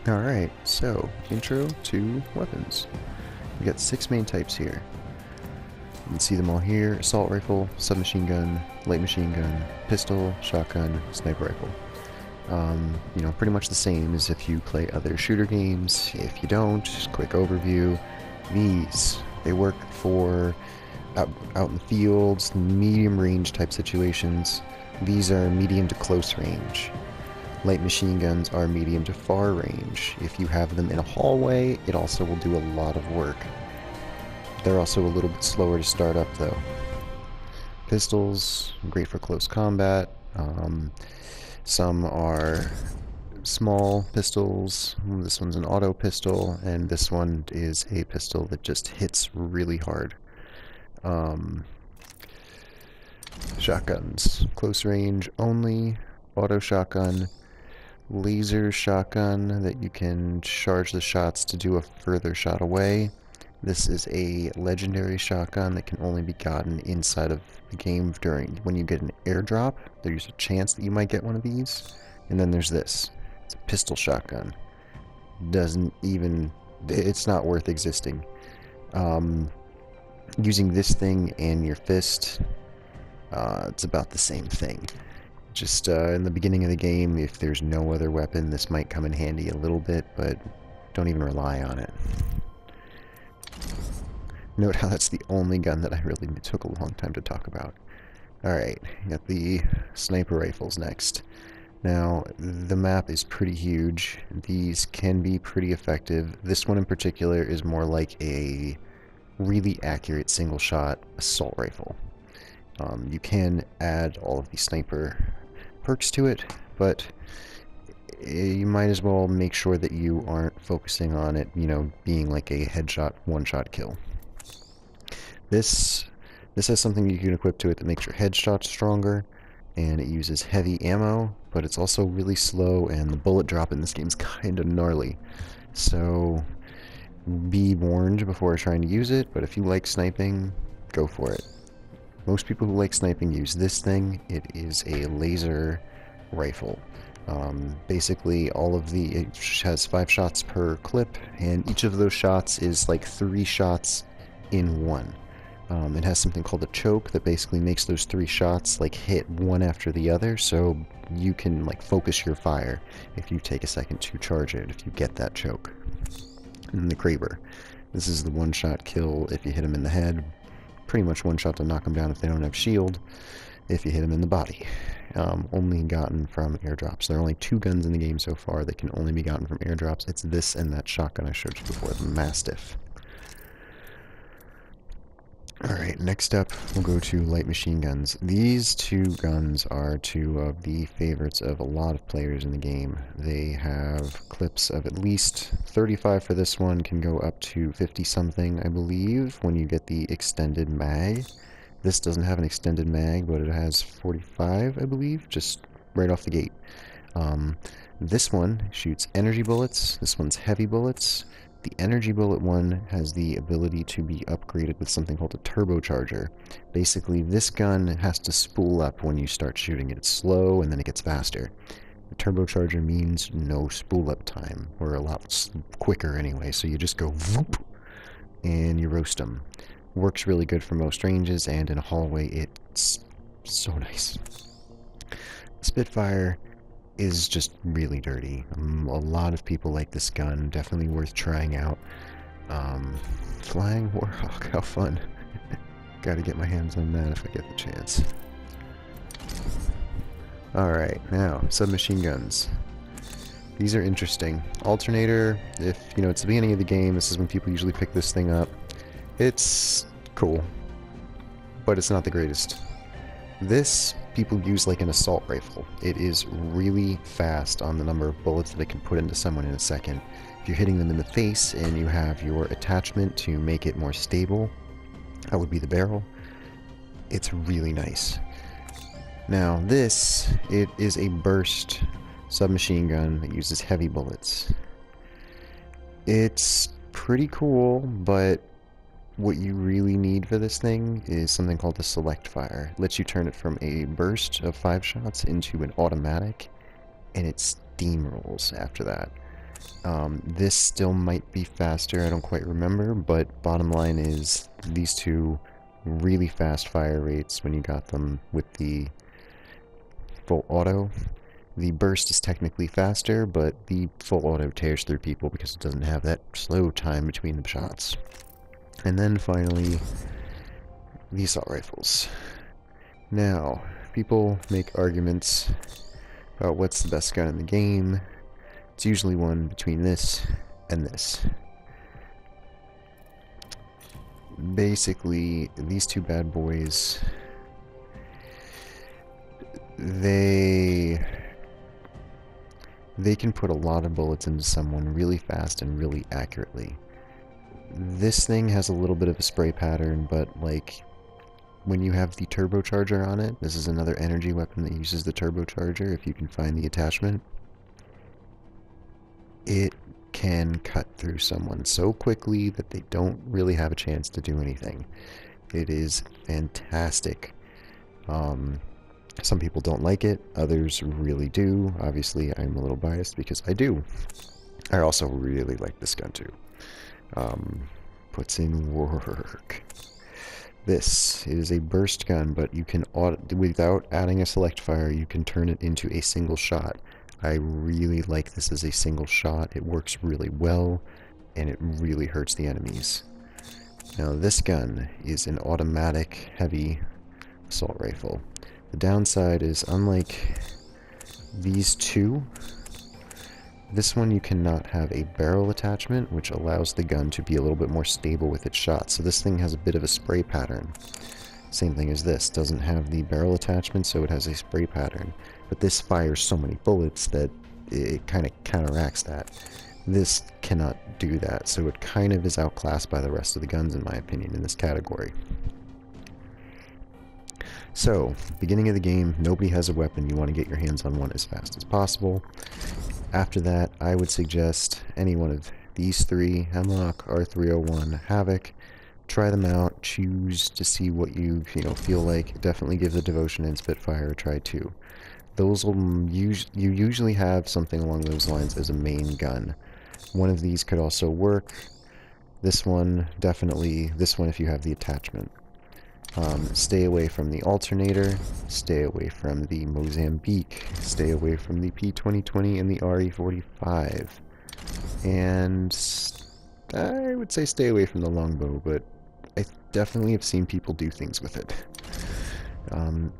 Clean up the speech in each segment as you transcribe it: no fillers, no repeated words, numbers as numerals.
Alright, so intro to weapons. We got 6 main types here. You can see them all here: assault rifle, submachine gun, light machine gun, pistol, shotgun, sniper rifle. Pretty much the same as if you play other shooter games. If you don't, just quick overview. They work for out in the fields, medium range type situations. These are medium to close range. Light machine guns are medium to far range. If you have them in a hallway, it also will do a lot of work. They're also a little bit slower to start up though. Pistols, great for close combat. Some are small pistols. This one's an auto pistol, and this one is a pistol that just hits really hard. Shotguns, close range only, auto shotgun, laser shotgun that you can charge the shots to do a further shot away. This is a legendary shotgun that can only be gotten inside of the game when you get an airdrop. There's a chance that you might get one of these. And then there's this. It's a pistol shotgun. It's not worth existing. Using this thing and your fist, it's about the same thing. Just in the beginning of the game, if there's no other weapon, this might come in handy a little bit, but don't even rely on it. Note how that's the only gun that I really took a long time to talk about. Alright, got the sniper rifles next. Now, the map is pretty huge. These can be pretty effective. This one in particular is more like a really accurate single shot assault rifle. You can add all of the sniper perks to it, but you might as well make sure that you aren't focusing on it, being like a headshot, one-shot kill. This has something you can equip to it that makes your headshots stronger, and it uses heavy ammo, but it's also really slow, and the bullet drop in this game is kind of gnarly. So be warned before trying to use it, but if you like sniping, go for it. Most people who like sniping use this thing. It is a laser rifle. Basically, it has 5 shots per clip, and each of those shots is like 3 shots in one. It has something called a choke that basically makes those 3 shots like hit one after the other, so you can like focus your fire if you take a second to charge it, if you get that choke. And the Kraber. This is the one-shot kill if you hit him in the head. Pretty much one shot to knock them down if they don't have shield, if you hit them in the body. Only gotten from airdrops. There are only 2 guns in the game so far that can only be gotten from airdrops. It's this and that shotgun I showed you before, the Mastiff. Alright, next up we'll go to light machine guns. These 2 guns are 2 of the favorites of a lot of players in the game. They have clips of at least 35 for this one, can go up to 50 something, I believe, when you get the extended mag. This doesn't have an extended mag, but it has 45, I believe, just right off the gate. This one shoots energy bullets, this one's heavy bullets. The energy bullet one has the ability to be upgraded with something called a turbocharger. Basically, this gun has to spool up when you start shooting it. It's slow and then it gets faster. The turbocharger means no spool up time, or a lot quicker anyway, so you just go whoop and you roast them. Works really good for most ranges, and in a hallway it's so nice. Spitfire is just really dirty. A lot of people like this gun, definitely worth trying out. Flying Warhawk, how fun. Gotta get my hands on that if I get the chance. Alright, now, submachine guns. These are interesting. Alternator, if, it's the beginning of the game, this is when people usually pick this thing up. It's cool, but it's not the greatest. This people use like an assault rifle. It is really fast on the number of bullets that it can put into someone in a second. If you're hitting them in the face and you have your attachment to make it more stable, that would be the barrel. It's really nice. Now it is a burst submachine gun that uses heavy bullets. It's pretty cool, but what you really need for this thing is something called a select fire. It lets you turn it from a burst of 5 shots into an automatic, and it steamrolls after that. This still might be faster, I don't quite remember, but bottom line is these two really fast fire rates when you got them with the full auto. The burst is technically faster, but the full auto tears through people because it doesn't have that slow time between the shots. And then finally, the assault rifles. Now, people make arguments about what's the best gun in the game. It's usually one between this and this. Basically, these two bad boys, they can put a lot of bullets into someone really fast and really accurately. This thing has a little bit of a spray pattern, but like when you have the turbocharger on it, this is another energy weapon that uses the turbocharger if you can find the attachment. It can cut through someone so quickly that they don't really have a chance to do anything. It is fantastic. Some people don't like it, others really do. Obviously, I'm a little biased because I do. I also really like this gun too. Puts in work. This is a burst gun, but you can, without adding a select fire, you can turn it into a single shot. I really like this as a single shot. It works really well, and it really hurts the enemies. Now this gun is an automatic heavy assault rifle. The downside is, unlike these two, this one you cannot have a barrel attachment, which allows the gun to be a little bit more stable with its shots. So this thing has a bit of a spray pattern. Same thing as this. Doesn't have the barrel attachment, so it has a spray pattern. But this fires so many bullets that it kind of counteracts that. This cannot do that, so it kind of is outclassed by the rest of the guns, in my opinion, in this category. So, beginning of the game, nobody has a weapon. You want to get your hands on one as fast as possible. After that, I would suggest any one of these three, Hemlock, R301, Havoc. Try them out, choose to see what you feel like. Definitely give the Devotion and Spitfire a try too. Those will you usually have something along those lines as a main gun. One of these could also work. This one, definitely this one if you have the attachment. Stay away from the alternator, stay away from the Mozambique, stay away from the P2020 and the RE45. And I would say stay away from the longbow, but I definitely have seen people do things with it.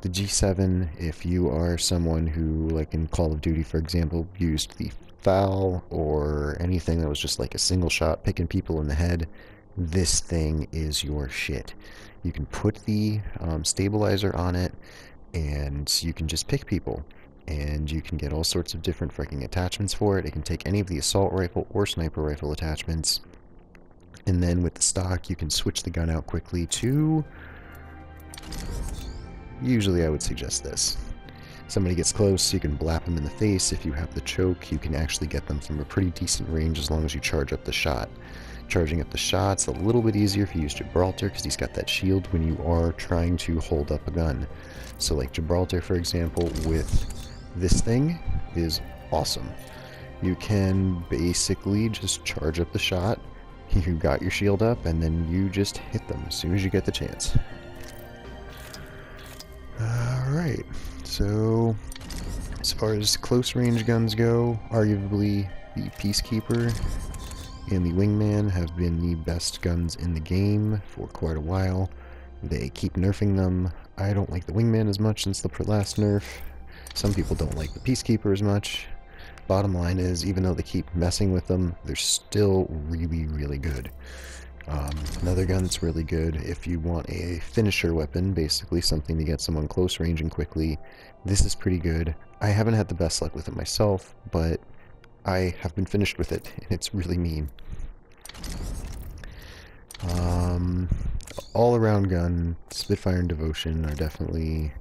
The G7, if you are someone who, like in Call of Duty for example, used the FAL or anything that was just like a single shot picking people in the head, this thing is your shit. You can put the stabilizer on it and you can just pick people. And you can get all sorts of different freaking attachments for it. It can take any of the assault rifle or sniper rifle attachments. And then with the stock, you can switch the gun out quickly to... Usually I would suggest this. Somebody gets close, you can blap them in the face. If you have the choke, you can actually get them from a pretty decent range as long as you charge up the shot. Charging up the shot's a little bit easier if you use Gibraltar because he's got that shield when you are trying to hold up a gun. So like Gibraltar, for example, with this thing is awesome. You can basically just charge up the shot, you got your shield up, and then you just hit them as soon as you get the chance. Alright, so as far as close range guns go, arguably the Peacekeeper and the Wingman have been the best guns in the game for quite a while. They keep nerfing them. I don't like the Wingman as much since the last nerf. Some people don't like the Peacekeeper as much. Bottom line is, even though they keep messing with them, they're still really, really good. Another gun that's really good if you want a finisher weapon, basically something to get someone close range and quickly. This is pretty good. I haven't had the best luck with it myself, but I have been finished with it, and it's really mean. All-around gun, Spitfire and Devotion are definitely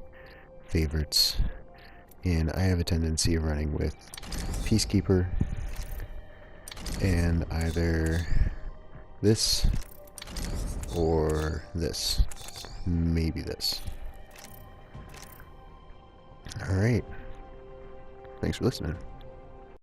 favorites. And I have a tendency of running with Peacekeeper and either this or this. Maybe this. Alright. Thanks for listening.